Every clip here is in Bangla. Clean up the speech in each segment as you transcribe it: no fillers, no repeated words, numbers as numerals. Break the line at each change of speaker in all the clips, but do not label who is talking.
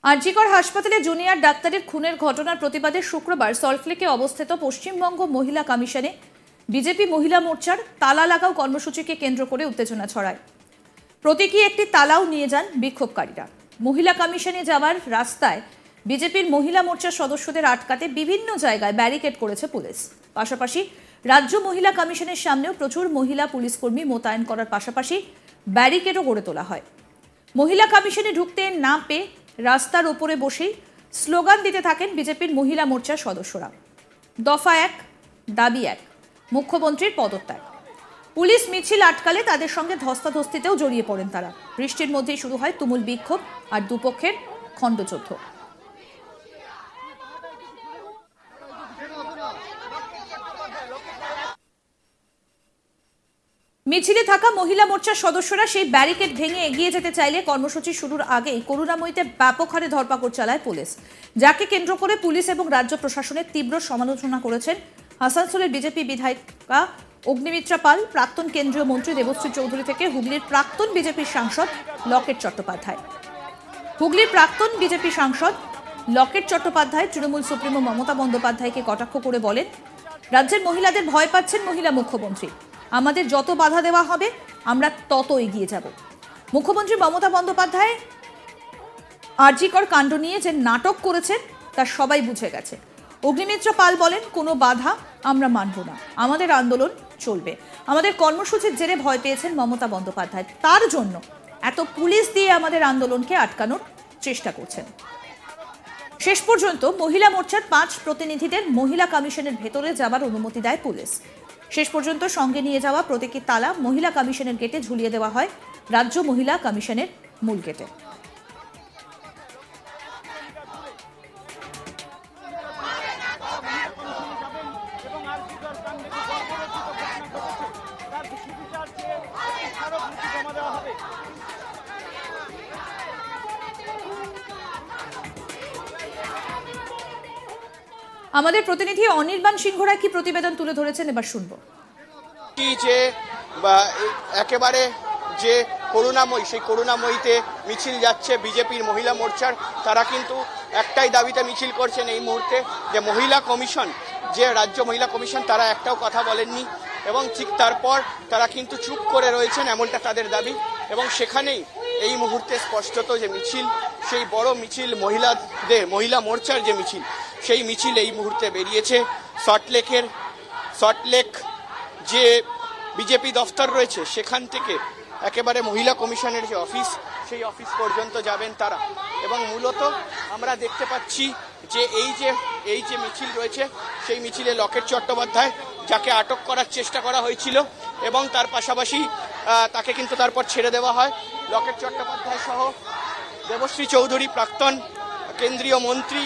আরজিকর হাসপাতালে জুনিয়র ডাক্তারের খুনের ঘটনার প্রতিবাদে শুক্রবার সল্টলেকে অবস্থিত পশ্চিমবঙ্গ মহিলা কমিশনে বিজেপি মহিলা মোর্চার তালা লাগাও কর্মসূচিকে কেন্দ্র করে উত্তেজনা ছড়ায়। প্রতীকী একটি তালাও নিয়ে যান বিক্ষোভকারীরা। মহিলা কমিশনে যাওয়ার রাস্তায় বিজেপির মহিলা মোর্চার সদস্যদের আটকাতে বিভিন্ন জায়গায় ব্যারিকেড করেছে পুলিশ। পাশাপাশি রাজ্য মহিলা কমিশনের সামনেও প্রচুর মহিলা পুলিশ কর্মী মোতায়েন করার পাশাপাশি ব্যারিকেডও গড়ে তোলা হয়। মহিলা কমিশনে ঢুকতে না পেয়ে রাস্তার ওপরে বসেই স্লোগান দিতে থাকেন বিজেপির মহিলা মোর্চার সদস্যরা। দফা এক, দাবি এক, মুখ্যমন্ত্রীর পদত্যাগ। পুলিশ মিছিল আটকালে তাদের সঙ্গে ধস্তাধস্তিতেও জড়িয়ে পড়েন তারা। বৃষ্টির মধ্যেই শুরু হয় তুমুল বিক্ষোভ আর দুপক্ষের খণ্ডযুদ্ধ। মিছিলে থাকা মহিলা মোর্চার সদস্যরা সেই ব্যারিকেড ভেঙে এগিয়ে যেতে চাইলে কর্মসূচি শুরুর আগেই করুণাময়ীতে ব্যাপক হারে ধরপাকড় চালায় পুলিশ, যাকে কেন্দ্র করে পুলিশ এবং রাজ্য প্রশাসনের তীব্র সমালোচনা করেছেন আসানসোলের বিজেপি বিধায়িকা অগ্নিমিত্রা পাল, প্রাক্তন কেন্দ্রীয় মন্ত্রী দেবশ্রী চৌধুরী থেকে হুগলির প্রাক্তন বিজেপি সাংসদ লকেট চট্টোপাধ্যায়। হুগলির প্রাক্তন বিজেপি সাংসদ লকেট চট্টোপাধ্যায় তৃণমূল সুপ্রিমো মমতা বন্দ্যোপাধ্যায়কে কটাক্ষ করে বলেন, রাজ্যের মহিলাদের ভয় পাচ্ছেন মহিলা মুখ্যমন্ত্রী, আমাদের যত বাধা দেওয়া হবে আমরা তত এগিয়ে যাব। মুখ্যমন্ত্রী মমতা বন্দ্যোপাধ্যায় আরজিকর কাণ্ড নিয়ে যে নাটক করেছেন তা সবাই বুঝে গেছে। অগ্নিমিত্রা পাল বলেন, কোনো বাধা আমরা মানব না, আমাদের আন্দোলন চলবে। আমাদের কর্মসূচির জেরে ভয় পেয়েছেন মমতা বন্দ্যোপাধ্যায়, তার জন্য এত পুলিশ দিয়ে আমাদের আন্দোলনকে আটকানোর চেষ্টা করছেন। শেষ পর্যন্ত মহিলা মোর্চার 5 প্রতিনিধিদের মহিলা কমিশনের ভেতরে যাবার অনুমতি দেয় পুলিশ। শেষ পর্যন্ত সঙ্গে নিয়ে যাওয়া প্রতীকী তালা মহিলা কমিশনের গেটে ঝুলিয়ে দেওয়া হয় রাজ্য মহিলা কমিশনের মূল গেটে। আমাদের প্রতিনিধি অনির্বাণ সিংহরা কি প্রতিবেদন তুলে ধরেছেন এবার শুনবো।
যে একেবারে যে করুণাময়ী, সেই করুণাময়ীতে মিছিল যাচ্ছে বিজেপির মহিলা মোর্চার। তারা কিন্তু একটাই দাবিতে মিছিল করছেন এই মুহূর্তে, যে মহিলা কমিশন, যে রাজ্য মহিলা কমিশন, তারা একটাও কথা বলেননি এবং ঠিক তারপর তারা কিন্তু চুপ করে রয়েছেন, এমনটা তাদের দাবি। এবং সেখানেই এই মুহূর্তে স্পষ্টত যে মিছিল, সেই বড় মিছিল মহিলা মোর্চার যে মিছিল, সেই মিছিল এই মুহূর্তে বেরিয়েছে সল্টলেক যে বিজেপি দফতর রয়েছে সেখান থেকে একেবারে মহিলা কমিশনের যে অফিস, সেই অফিস পর্যন্ত যাবেন তারা। এবং মূলত আমরা দেখতে পাচ্ছি যে এই যে মিছিল রয়েছে, সেই মিছিলে লকেট চট্টোপাধ্যায়, যাকে আটক করার চেষ্টা করা হয়েছিল এবং তার পাশাপাশি তাকে কিন্তু তারপর ছেড়ে দেওয়া হয়। লকেট চট্টোপাধ্যায় সহ দেবশ্রী চৌধুরী, প্রাক্তন কেন্দ্রীয় মন্ত্রী,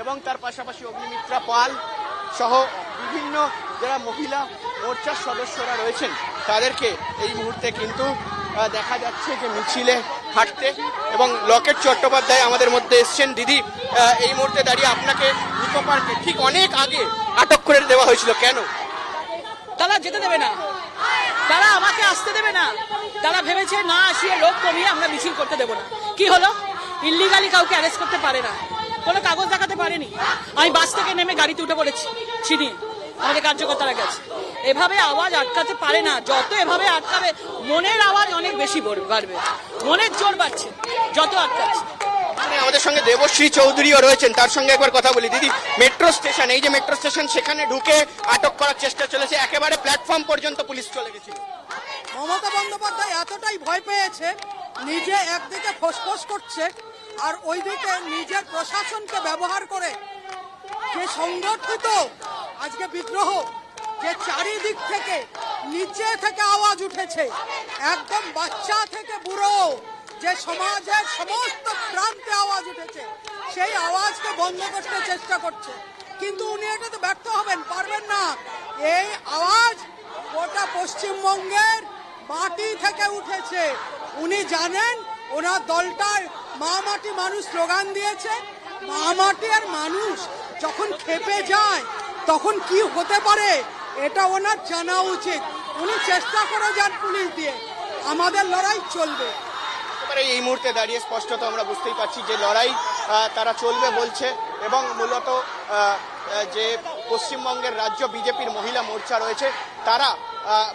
এবং তার পাশাপাশি অগ্নিমিত্রা পাল সহ বিভিন্ন যারা মহিলা মোর্চার সদস্যরা রয়েছেন, তাদেরকে এই মুহূর্তে কিন্তু দেখা যাচ্ছে যে মিছিলে হাঁটতে। এবং লকেট চট্টোপাধ্যায় আমাদের মধ্যে এসছেন। দিদি, এই মুহূর্তে দাঁড়িয়ে আপনাকে নিকো পার্কে ঠিক অনেক আগে আটক করে দেওয়া হয়েছিল, কেন?
তারা যেতে দেবে না, তারা আমাকে আসতে দেবে না, তারা ভেবেছে না আসিয়ে লোক কমিয়ে আমরা মিছিল করতে দেবো না। কি হলো? ইল্লিগালি কাউকে অ্যারেস্ট করতে পারে না, কোনো কাগজ দেখাতে পারেনি। আমি বাস থেকে নেমে গাড়িতে উঠে পড়েছি, ছিনিয়ে আমাদের কার্যকর্তারা গেছে। এভাবে আওয়াজ আটকাতে পারে না, যত এভাবে আটকাবে মনের আওয়াজ অনেক বেশি বাড়বে, মনের জোর বাড়ছে যত আটকাচ্ছে।
আমাদের সঙ্গে দেবশ্রী চৌধুরীও রয়েছেন, তার সঙ্গে একবার কথা বলি। দিদি, মেট্রো স্টেশন, এই যে মেট্রো স্টেশন, সেখানে ঢুকে আটক করার চেষ্টা চলেছে, একেবারে প্ল্যাটফর্ম পর্যন্ত পুলিশ চলে গেছিল।
মমতা বন্দ্যোপাধ্যায় এতটাই ভয় পেয়েছে, নিজে একদিকে ফোসফোস করছে আর ওইদিকে নিজের প্রশাসনকে ব্যবহার করে যে সংগঠিত আজকে বিদ্রোহ, যে চারিদিক থেকে নিচে থেকে আওয়াজ উঠেছে, একদম বাচ্চা থেকে বুড়ো, যে সমাজের সমস্ত প্রান্তে আওয়াজ উঠেছে, সেই আওয়াজকে বন্ধ করতে চেষ্টা করছে। কিন্তু উনি এটাতে ব্যর্থ হবেন, পারবেন না। এই আওয়াজ গোটা পশ্চিমবঙ্গের মাটি থেকে উঠেছে। উনি জানেন ওনার দলটার মা মাটি মানুষ স্লোগান দিয়েছে, মা মাটি আর মানুষ যখন খেপে যায় তখন কি হতে পারে এটা ওনার জানা উচিত। উনি চেষ্টা করে যান পুলিশ দিয়ে, আমাদের লড়াই চলবে।
এই মুহূর্তে দাঁড়িয়ে স্পষ্টত আমরা বুঝতেই পারছি যে লড়াই তারা চলবে বলছে এবং মূলত যে পশ্চিমবঙ্গের রাজ্য বিজেপির মহিলা মোর্চা রয়েছে তারা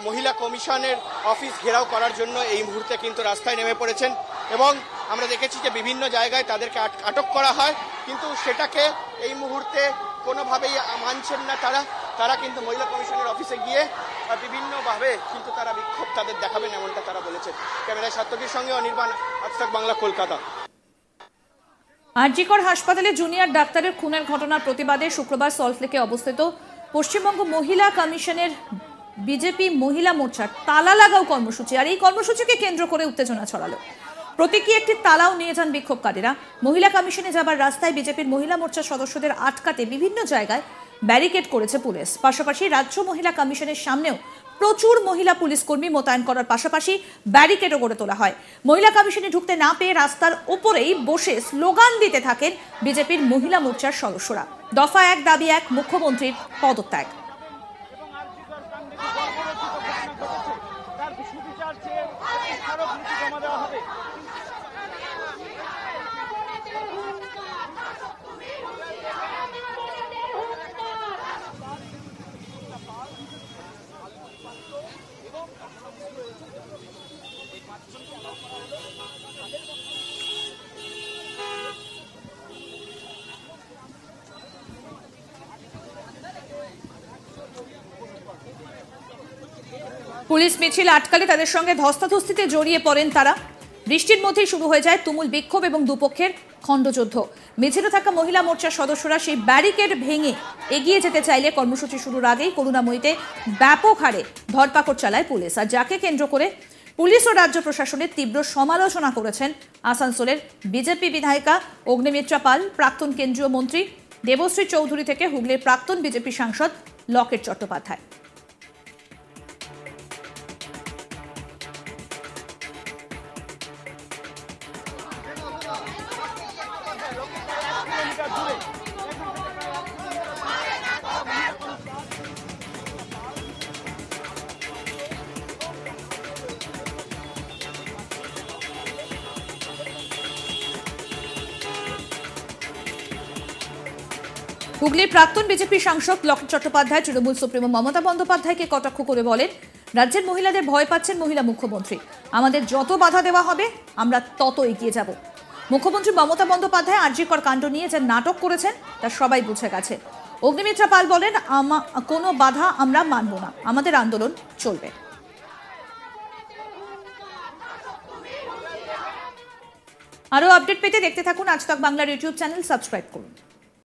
মহিলা কমিশনের অফিস ঘেরাও করার জন্য এই মুহূর্তে কিন্তু রাস্তায় নেমে পড়েছেন এবং আমরা দেখেছি যে বিভিন্ন জায়গায় তাদেরকে আটক করা হয়, কিন্তু সেটাকে এই মুহূর্তে কোনোভাবেই মানছেন না তারা কিন্তু মহিলা কমিশনের অফিসে গিয়ে বিভিন্নভাবে কিন্তু তারা বিক্ষোভ তাদের দেখাবেন এমনটা তারা বলেছে। ক্যামেরায় সত্যজির সঙ্গে অনির্বাণ, আজ তাক বাংলা, কলকাতা।
আরজিকর হাসপাতালে জুনিয়র ডাক্তারের খুনের ঘটনার প্রতিবাদে শুক্রবার সল্টলেকে অবস্থিত পশ্চিমবঙ্গ মহিলা কমিশনের বিজেপি মহিলা মোর্চার তালা লাগাও কর্মসূচি, আর এই কর্মসূচিকে কেন্দ্র করে উত্তেজনা ছড়ালো। প্রতীকী একটি তালাও নিয়ে যান বিক্ষোভকারীরা। মহিলা কমিশনে যাবার রাস্তায় বিজেপির মহিলা মোর্চার সদস্যদের আটকাতে বিভিন্ন জায়গায় ব্যারিকেড করেছে পুলিশ। পাশাপাশি রাজ্য মহিলা কমিশনের সামনেও প্রচুর মহিলা পুলিশ কর্মী মোতায়েন করার পাশাপাশি ব্যারিকেডও গড়ে তোলা হয়। মহিলা কমিশনে ঢুকতে না পেয়ে রাস্তার ওপরেই বসে স্লোগান দিতে থাকেন বিজেপির মহিলা মোর্চার সদস্যরা। দফা 1 দাবি 1, মুখ্যমন্ত্রীর পদত্যাগ। পুলিশ মিছিল আটকালে তাদের সঙ্গে ধস্তাধস্তিতে জড়িয়ে পড়েন তারা। বৃষ্টির মধ্যেই শুরু হয়ে যায় তুমুল বিক্ষোভ এবং দুপক্ষের খণ্ডযুদ্ধ। মিছিলে থাকা মহিলা মোর্চার সদস্যরা সেই ব্যারিকেড ভেঙে এগিয়ে যেতে চাইলে কর্মসূচি শুরুর আগেই করুণাময়ীতে ব্যাপক হারে ধরপাকড় চালায় পুলিশ, আর যাকে কেন্দ্র করে পুলিশ ও রাজ্য প্রশাসনের তীব্র সমালোচনা করেছেন আসানসোলের বিজেপি বিধায়িকা অগ্নিমিত্রা পাল, প্রাক্তন কেন্দ্রীয় মন্ত্রী দেবশ্রী চৌধুরী থেকে হুগলির প্রাক্তন বিজেপি সাংসদ লকেট চট্টোপাধ্যায়। হুগলির প্রাক্তন বিজেপি সাংসদ লকেট চট্টোপাধ্যায় তৃণমূল সুপ্রিমো মমতা বন্দ্যোপাধ্যায়কে কটাক্ষ করে বলেন, রাজ্যের মহিলাদের ভয় পাচ্ছেন মহিলা মুখ্যমন্ত্রী, আমাদের যত বাধা দেওয়া হবে আমরা তত এগিয়ে যাব। মুখ্যমন্ত্রী মমতা বন্দ্যোপাধ্যায় আরজিকর কাণ্ড নিয়ে যে নাটক করেছেন তা সবাই বুঝে গেছে। অগ্নিমিত্রা পাল বলেন, কোনো বাধা আমরা মানব না, আমাদের আন্দোলন চলবে। আরো আপডেট পেতে দেখতে থাকুন আজ তাক বাংলার ইউটিউব চ্যানেল, সাবস্ক্রাইব করুন।